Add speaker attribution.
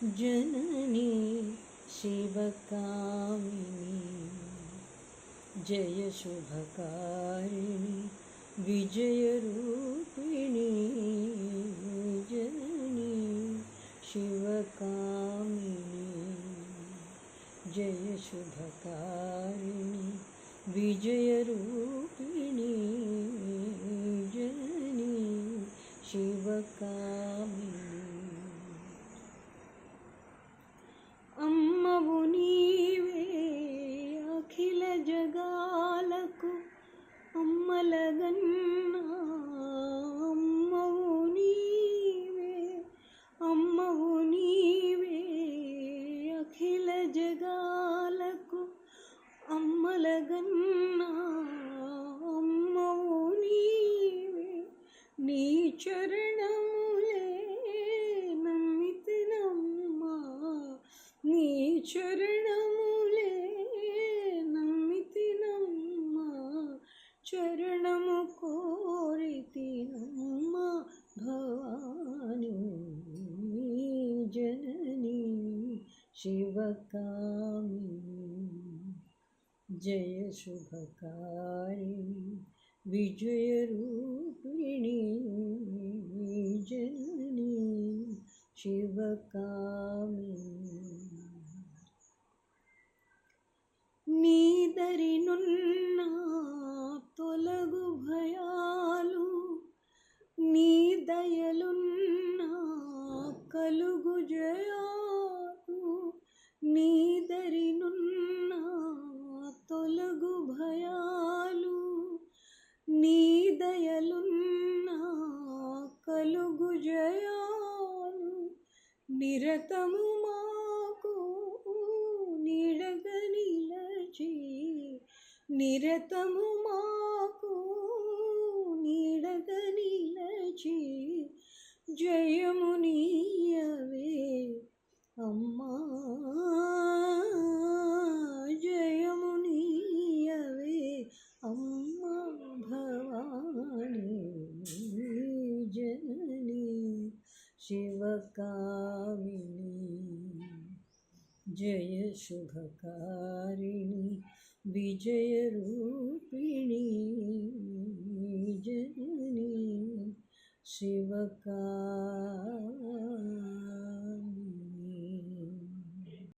Speaker 1: जननी शिवकामिनी जय शुभकारिणी विजयरूपिणी जननी शिवकामिनी जय शुभकारिणी विजयरूपिणी जननी शिवकामिनी అమ్మవు నీవే అఖిల జగాలకు అమ్మలగన్నా అమ్మవు నీవే అఖిల జగాలకు అమ్మలగన్నా అమ్మవు నీవే నీ చరణములే నమ్మితినమ్మా నీ చరణములే నమ్మితినమ్మా చరణము కోరితినమ్మా భవాని జననీ శివకామిని జయ శుభకారిణి విజయరూపిణి జననీ శివకామిని నీదరినున్న తొలగు భయాలు నీ దయలున్న కలుగు జయాలు నీదరినున్న తొలగు భయాలు నీ దయలున్న కలుగు జయాలు నిరతము మాకు నీడగా నిలచి నిరతము మాకు నీడగా నిలచి జయము నీయవే అమ్మా జయము నీయవే అమ్మా భవాని జననీ శివకామిని జయ శుభకారిణి విజయరూపిణి జననీ శివకామిని.